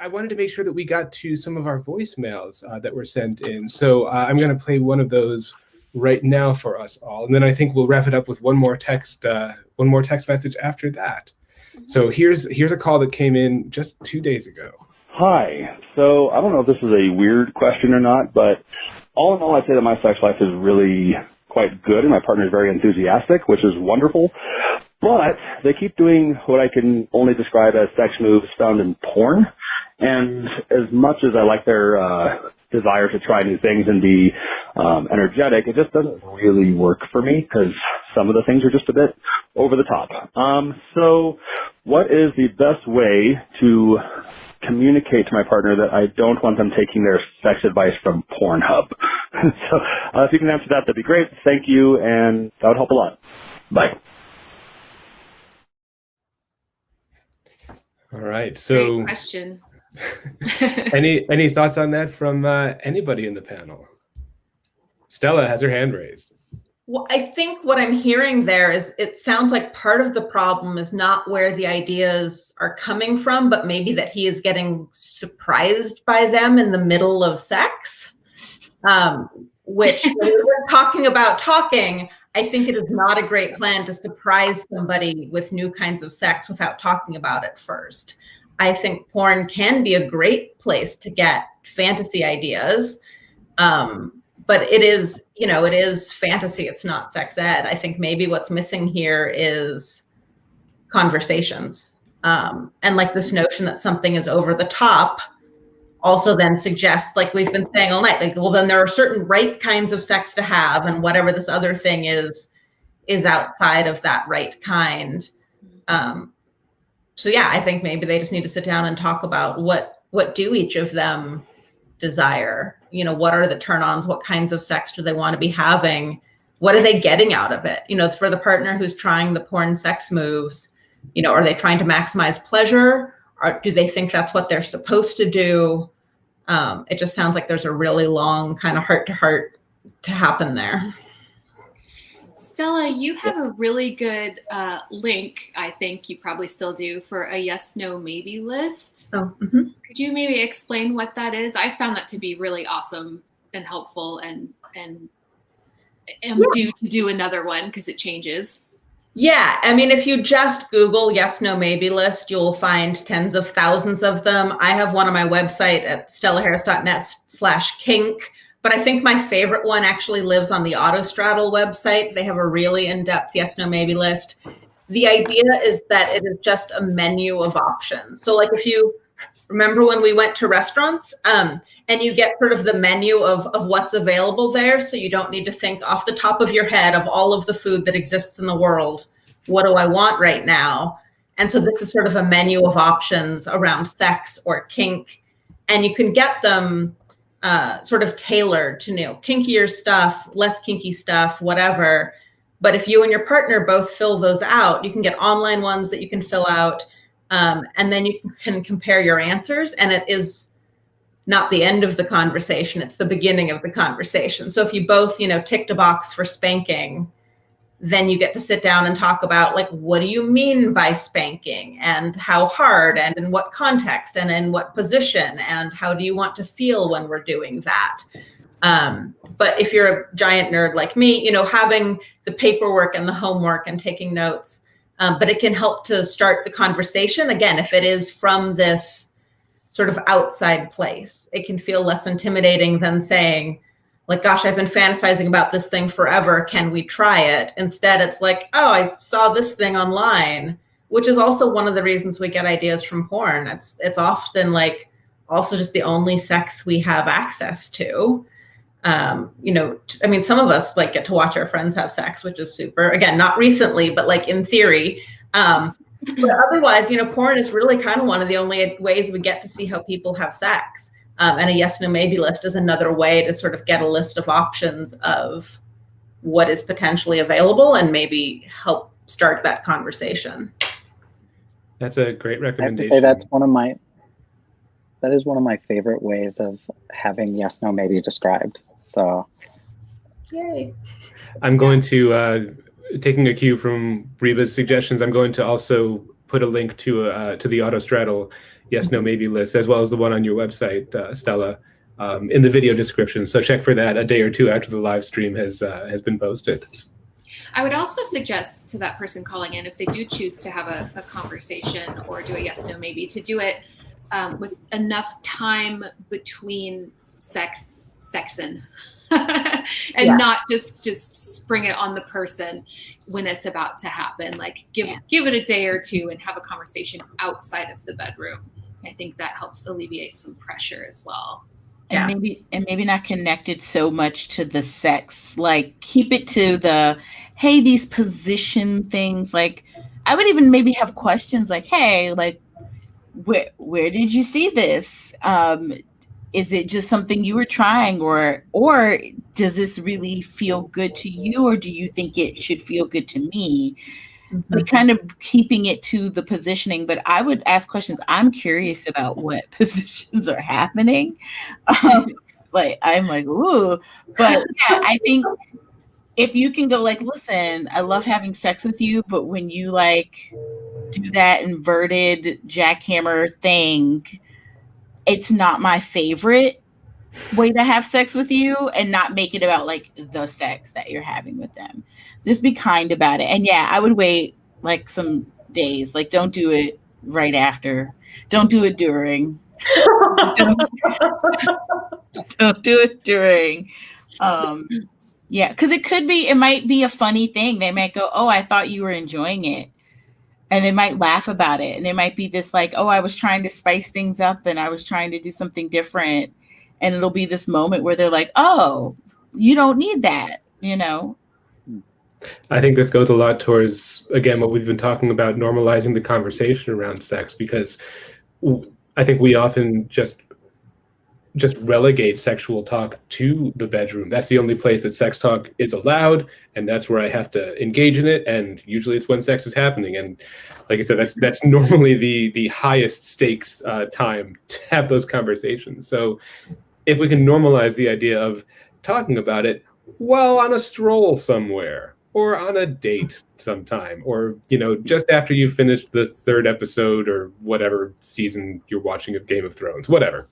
I wanted to make sure that we got to some of our voicemails that were sent in. So I'm going to play one of those right now for us all, and then I think we'll wrap it up with one more text message after that. So here's a call that came in just 2 days ago. Hi. So I don't know if this is a weird question or not, but all in all, I'd say that my sex life is really quite good, and my partner is very enthusiastic, which is wonderful. But they keep doing what I can only describe as sex moves found in porn. And as much as I like their desire to try new things and be energetic, it just doesn't really work for me because some of the things are just a bit over the top. So what is the best way to communicate to my partner that I don't want them taking their sex advice from Pornhub? So if you can answer that, that'd be great. Thank you, and that would help a lot. Bye. All right. So great question. any thoughts on that from anybody in the panel? Stella has her hand raised. Well, I think what I'm hearing there is it sounds like part of the problem is not where the ideas are coming from, but maybe that he is getting surprised by them in the middle of sex, which when we're talking about talking, I think it is not a great plan to surprise somebody with new kinds of sex without talking about it first. I think porn can be a great place to get fantasy ideas. But it is, it is fantasy. It's not sex ed. I think maybe what's missing here is conversations. And like this notion that something is over the top also then suggests, like we've been saying all night, like, well, then there are certain right kinds of sex to have, and whatever this other thing is outside of that right kind. So yeah, I think maybe they just need to sit down and talk about what do each of them desire? What are the turn-ons? What kinds of sex do they want to be having? What are they getting out of it? For the partner who's trying the porn sex moves, are they trying to maximize pleasure? Or do they think that's what they're supposed to do? It just sounds like there's a really long kind of heart-to-heart to happen there. Stella, you have a really good link, I think you probably still do, for a yes, no, maybe list. Oh, mm-hmm. Could you maybe explain what that is? I found that to be really awesome and helpful, and am due to do another one because it changes. Yeah, I mean, if you just Google yes, no, maybe list, you'll find tens of thousands of them. I have one on my website at stellaharris.net/kink. But I think my favorite one actually lives on the Autostraddle website. They have a really in-depth yes, no, maybe list. The idea is that it is just a menu of options. So like if you remember when we went to restaurants and you get sort of the menu of what's available there, so you don't need to think off the top of your head of all of the food that exists in the world. What do I want right now? And so this is sort of a menu of options around sex or kink. And you can get them sort of tailored to kinkier stuff, less kinky stuff, whatever. But if you and your partner both fill those out, you can get online ones that you can fill out, and then you can compare your answers. And it is not the end of the conversation; it's the beginning of the conversation. So if you both, ticked a box for spanking, then you get to sit down and talk about, like, what do you mean by spanking, and how hard, and in what context, and in what position, and how do you want to feel when we're doing that? But if you're a giant nerd like me, having the paperwork and the homework and taking notes, but it can help to start the conversation. Again, if it is from this sort of outside place, it can feel less intimidating than saying, like, gosh, I've been fantasizing about this thing forever. Can we try it? Instead, it's like, oh, I saw this thing online, which is also one of the reasons we get ideas from porn. It's often like also just the only sex we have access to. I mean, some of us like get to watch our friends have sex, which is super. Again, not recently, but like in theory. But otherwise, porn is really kind of one of the only ways we get to see how people have sex. And a yes, no, maybe list is another way to sort of get a list of options of what is potentially available and maybe help start that conversation. That's a great recommendation. I have to say that is one of my favorite ways of having yes, no, maybe described. So, yay. I'm going to, taking a cue from Reva's suggestions, I'm going to also put a link to the Autostraddle yes, no, maybe lists, as well as the one on your website, Stella, in the video description. So check for that a day or two after the live stream has been posted. I would also suggest to that person calling in, if they do choose to have a conversation or do a yes, no, maybe, to do it with enough time between sexing and not just spring it on the person when it's about to happen. Like give it a day or two and have a conversation outside of the bedroom. I think that helps alleviate some pressure as well. And maybe not connect it so much to the sex. Like keep it to the, hey, these position things. Like I would even maybe have questions like, hey, like where did you see this? Is it just something you were trying, or does this really feel good to you, or do you think it should feel good to me? Like kind of keeping it to the positioning, but I would ask questions. I'm curious about what positions are happening. Like I'm like, ooh, but yeah, I think if you can go like, listen, I love having sex with you, but when you like do that inverted jackhammer thing, it's not my favorite way to have sex with you, and not make it about like the sex that you're having with them. Just be kind about it. And yeah, I would wait like some days. Like don't do it right after. Don't do it during. don't do it during. Yeah, because it might be a funny thing. They might go, oh, I thought you were enjoying it. And they might laugh about it. And it might be this like, oh, I was trying to spice things up and I was trying to do something different. And it'll be this moment where they're like, oh, you don't need that, you know? I think this goes a lot towards, again, what we've been talking about, normalizing the conversation around sex, because I think we often just relegate sexual talk to the bedroom. That's the only place that sex talk is allowed, and that's where I have to engage in it. And usually it's when sex is happening. And like I said, that's normally the highest stakes time to have those conversations. So if we can normalize the idea of talking about it while on a stroll somewhere, or on a date sometime, or just after you finished the 3rd episode or whatever season you're watching of Game of Thrones, whatever.